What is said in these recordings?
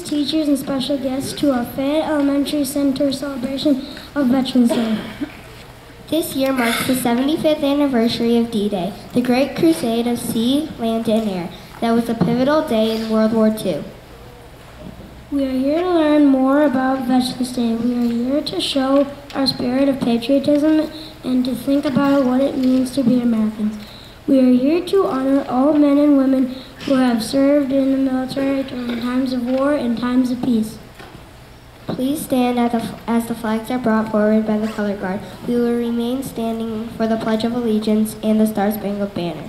teachers, and special guests to our Fayette Elementary Center celebration of Veterans Day. This year marks the 75th anniversary of D-Day, the great crusade of sea, land, and air that was a pivotal day in World War II. We are here to learn more about Veterans Day. We are here to show our spirit of patriotism and to think about what it means to be Americans. We are here to honor all men and women who have served in the military during times of war and times of peace. Please stand as the flags are brought forward by the color guard. We will remain standing for the Pledge of Allegiance and the Star-Spangled Banner.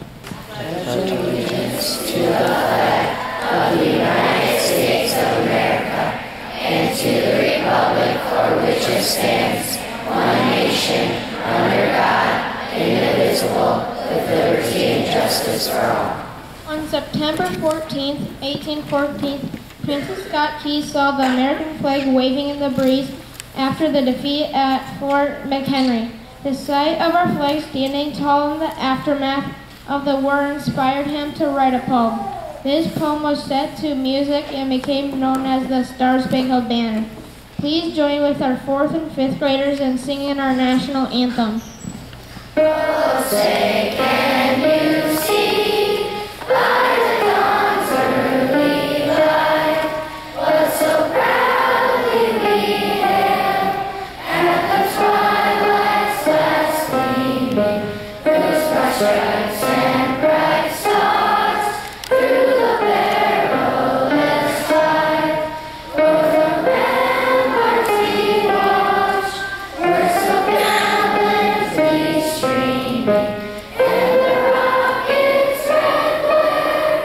Pledge allegiance to the flag of the United States of America and to the republic for which it stands, one nation, under God, indivisible, with liberty and justice for all. On September 14, 1814, Princess Scott Key saw the American flag waving in the breeze after the defeat at Fort McHenry. The sight of our flag standing tall in the aftermath of the war inspired him to write a poem. This poem was set to music and became known as the Star-Spangled Banner. Please join with our 4th and 5th graders in singing our national anthem. Oh, say can you see by the dawn's early light what so proudly we hailed at the twilight's last gleaming, whose bright stripes and bright stars through the perilous fight, for the ramparts we watched were so gallantly streaming, and the rocket's red glare,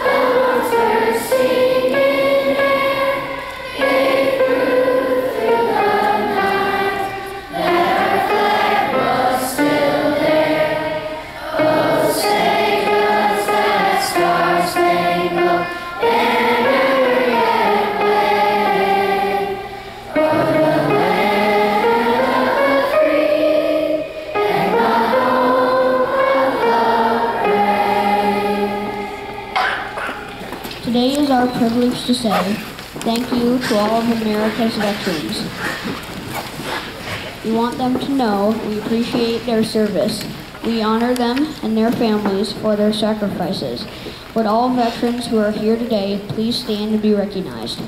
the ones bursting in air, gave proof through the night that our flag was still there. Oh, say does that star-spangled banner yet wave o'er the land of the free and the home of the brave. Today is our privilege to say thank you to all of America's veterans. We want them to know we appreciate their service. We honor them and their families for their sacrifices. Would all veterans who are here today please stand and be recognized.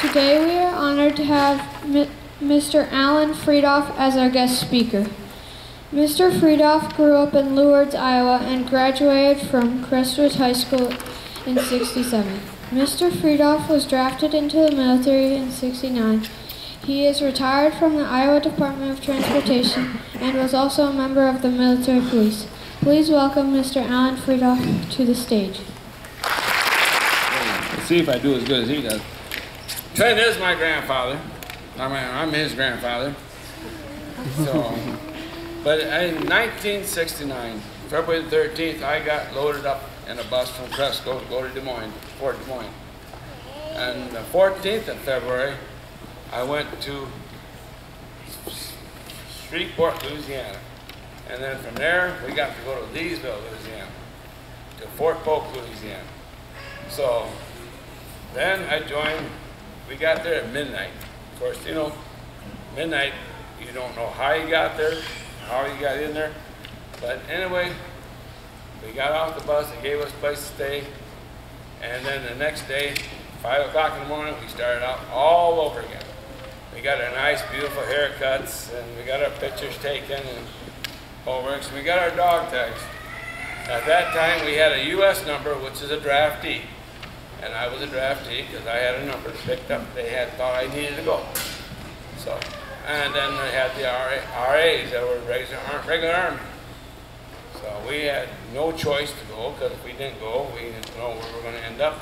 Today we are honored to have Mr. Alan Friedoff as our guest speaker. Mr. Friedoff grew up in Lourdes, Iowa and graduated from Crestwood High School in '67. Mr. Friedoff was drafted into the military in '69. He is retired from the Iowa Department of Transportation and was also a member of the military police. Please welcome Mr. Alan Friedoff to the stage. Let's see if I do as good as he does. Trent is my grandfather. I'm his grandfather. So, but in 1969, February 13th, I got loaded up in a bus from Cresco to go to Des Moines, Fort Des Moines. And the 14th of February, I went to Shreveport, Louisiana. And then from there, we got to go to Leesville, Louisiana, to Fort Polk, Louisiana. So then I joined, we got there at midnight. Of course, you know, midnight, you don't know how you got there, how you got in there. But anyway, we got off the bus, they gave us a place to stay. And then the next day, 5 o'clock in the morning, we started out all over again. We got our nice, beautiful haircuts, and we got our pictures taken, and over, so we got our dog tags. At that time, we had a U.S. number, which is a draftee. And I was a draftee because I had a number picked up. They had thought I needed to go. So, and then they had the RAs that were regular Army. So we had no choice to go, because if we didn't go, we didn't know where we were going to end up.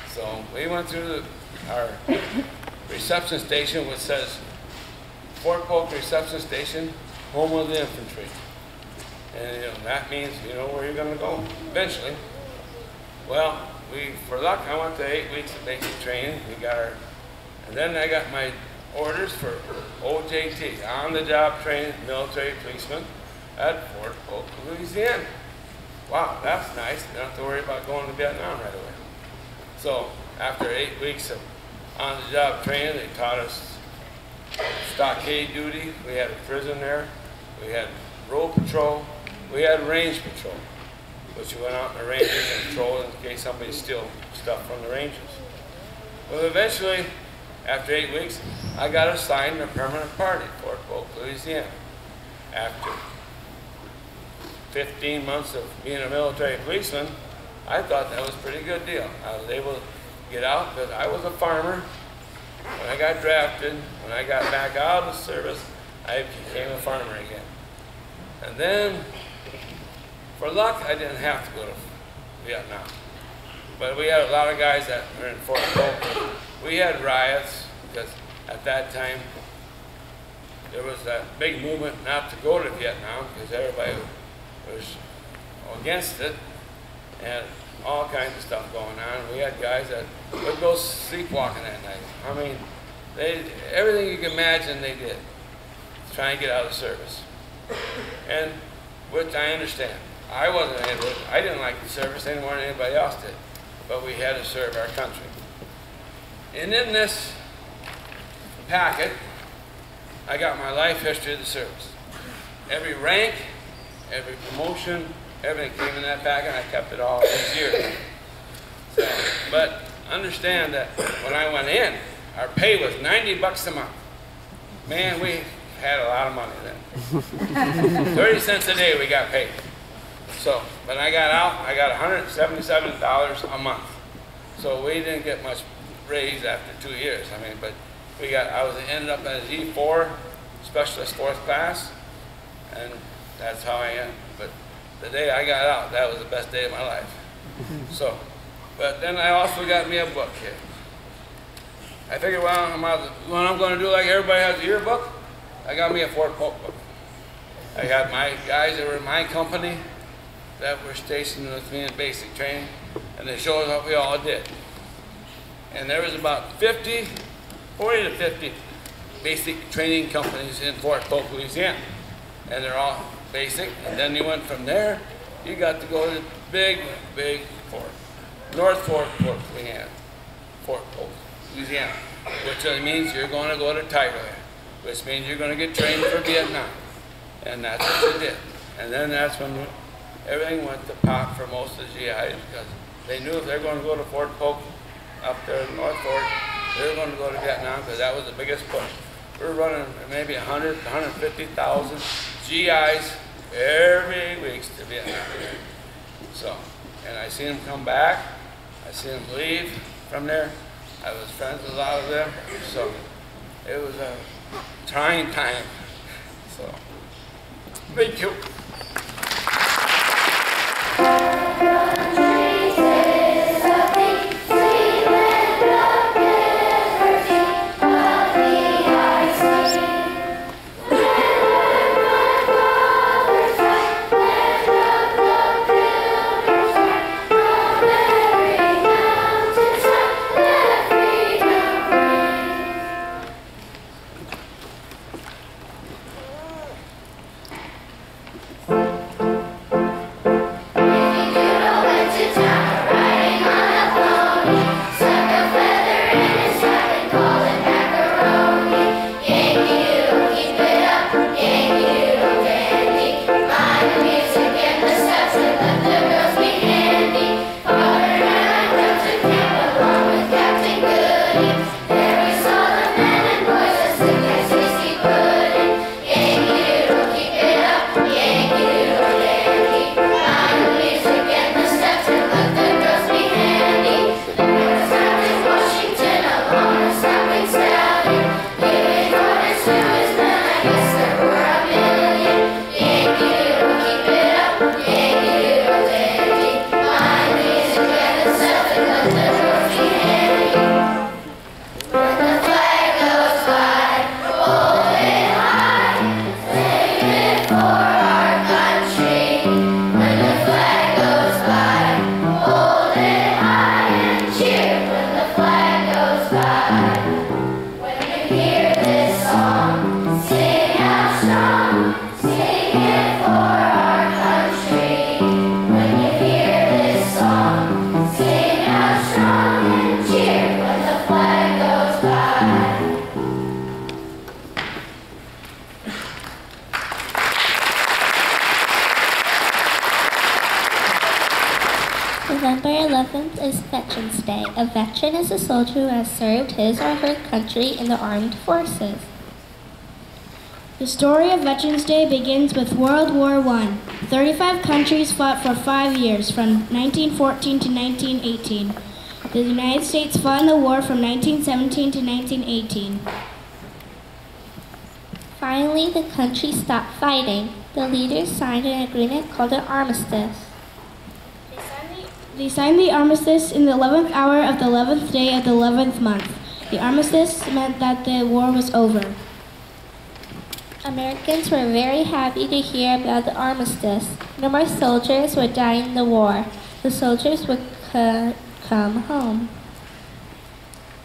So we went through our reception station, which says Fort Polk Reception Station, home of the infantry. And you know, that means you know where you're going to go eventually. Well, for luck, I went to 8 weeks of basic training. We got our, and then I got my orders for OJT, on-the-job training military policeman. at Fort Polk, Louisiana. Wow, that's nice. You don't have to worry about going to Vietnam right away. So after 8 weeks of on-the-job training, they taught us stockade duty. We had a prison there. We had road patrol. We had range patrol, which we went out in the ranges and patrolled in case somebody stole stuff from the ranges. Well, eventually, after 8 weeks, I got assigned to a permanent party at Fort Polk, Louisiana. After 15 months of being a military policeman, I thought that was a pretty good deal. I was able to get out because I was a farmer. When I got drafted, when I got back out of the service, I became a farmer again. And then, for luck, I didn't have to go to Vietnam. But we had a lot of guys that were in Fort Polk. We had riots because at that time, there was that big movement not to go to Vietnam because everybody was against it, and all kinds of stuff going on. We had guys that would go sleepwalking that night. I mean, everything you can imagine they did, trying to get out of the service. And which I understand. I didn't like the service any more than anybody else did, but we had to serve our country. And in this packet, I got my life history of the service. Every rank, every promotion, everything came in that packet, and I kept it all these years. So, but understand that when I went in, our pay was $90 a month. Man, we had a lot of money then. 30 cents a day we got paid. So, when I got out, I got $177 a month. So we didn't get much raise after 2 years. I mean, but I ended up as E4, Specialist 4th Class, and that's how I ended. But the day I got out, that was the best day of my life. So, but then I also got me a book here. I figured, well, what I'm going to do like everybody has a yearbook, I got me a Fort Polk book. I got my guys that were in my company that were stationed with me in basic training, and they showed us what we all did. And there was about 40 to 50 basic training companies in Fort Polk, Louisiana. And they're all basic, and then you went from there, you got to go to the big fort. North Fort, Louisiana. Fort Polk, Louisiana. Which means you're going to go to Thailand, which means you're going to get trained for Vietnam. And that's what you did. And then that's when everything went to pot for most of the GIs, because they knew if they're going to go to Fort Polk up there in North Fort, they were going to go to Vietnam because that was the biggest push. We were running maybe 100, 150,000 GIs every week to Vietnam. So, and I seen them come back. I seen them leave from there. I was friends with a lot of them. So, it was a trying time. So, thank you. November 11th is Veterans Day. A veteran is a soldier who has served his or her country in the armed forces. The story of Veterans Day begins with World War I. 35 countries fought for 5 years, from 1914 to 1918. The United States fought in the war from 1917 to 1918. Finally, the country stopped fighting. The leaders signed an agreement called an Armistice. They signed the armistice in the 11th hour of the 11th day of the 11th month. The armistice meant that the war was over. Americans were very happy to hear about the armistice. No more soldiers would die in the war. The soldiers would come home.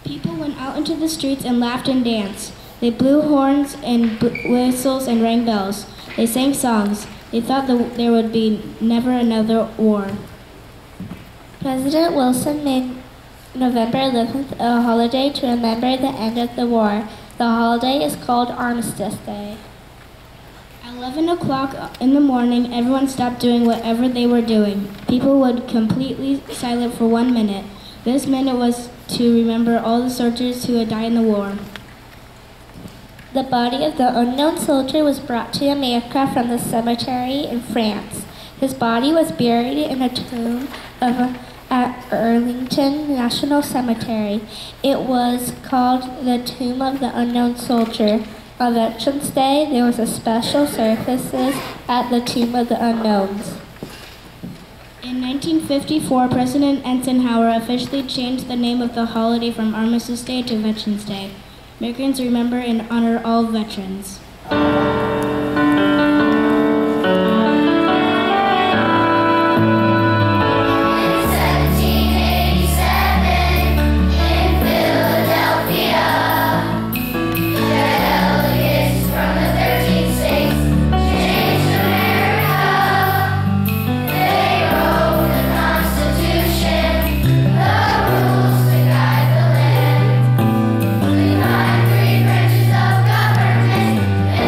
People went out into the streets and laughed and danced. They blew horns and whistles and rang bells. They sang songs. They thought there would be never another war. President Wilson made November 11th a holiday to remember the end of the war. The holiday is called Armistice Day. At 11 o'clock in the morning, everyone stopped doing whatever they were doing. People would completely silent for 1 minute. This minute was to remember all the soldiers who had died in the war. The body of the unknown soldier was brought to America from the cemetery in France. His body was buried in a tomb at Arlington National Cemetery. It was called the Tomb of the Unknown Soldier. On Veterans Day, there was a special services at the Tomb of the Unknowns. In 1954, President Eisenhower officially changed the name of the holiday from Armistice Day to Veterans Day. Americans remember and honor all veterans.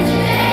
Today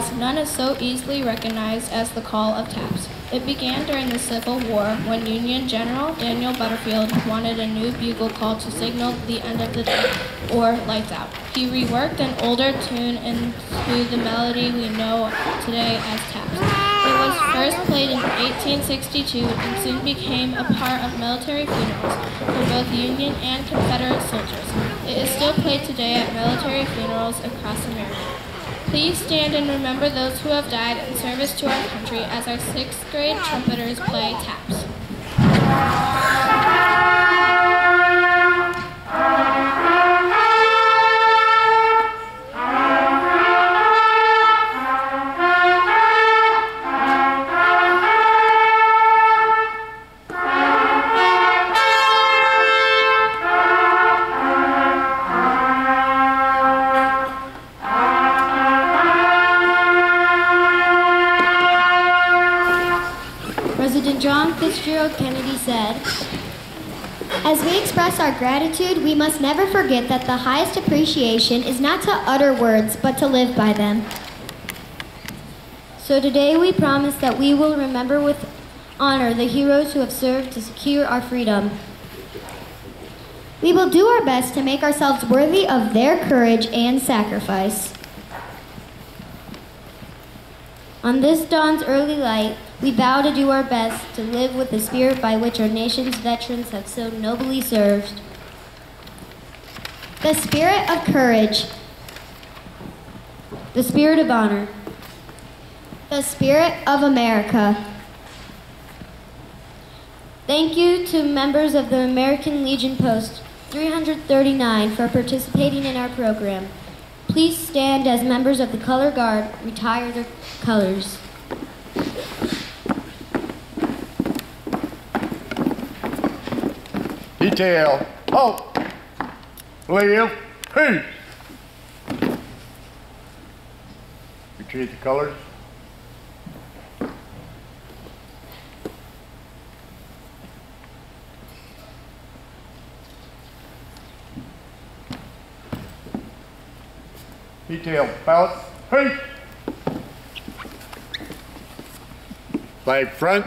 calls, none is so easily recognized as the call of taps. It began during the Civil War when Union General Daniel Butterfield wanted a new bugle call to signal the end of the day, or lights out. He reworked an older tune into the melody we know today as taps. It was first played in 1862 and soon became a part of military funerals for both Union and Confederate soldiers. It is still played today at military funerals across America. Please stand and remember those who have died in service to our country as our 6th grade trumpeters play taps. Kennedy said, "As we express our gratitude, we must never forget that the highest appreciation is not to utter words, but to live by them." So today we promise that we will remember with honor the heroes who have served to secure our freedom. We will do our best to make ourselves worthy of their courage and sacrifice. On this dawn's early light, we vow to do our best to live with the spirit by which our nation's veterans have so nobly served. The spirit of courage. The spirit of honor. The spirit of America. Thank you to members of the American Legion Post 339 for participating in our program. Please stand as members of the Color Guard retire their colors. Detail, halt, leave, peace. Retreat the colors. Detail, balance, peace. Flag front,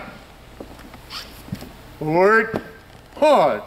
forward, pause.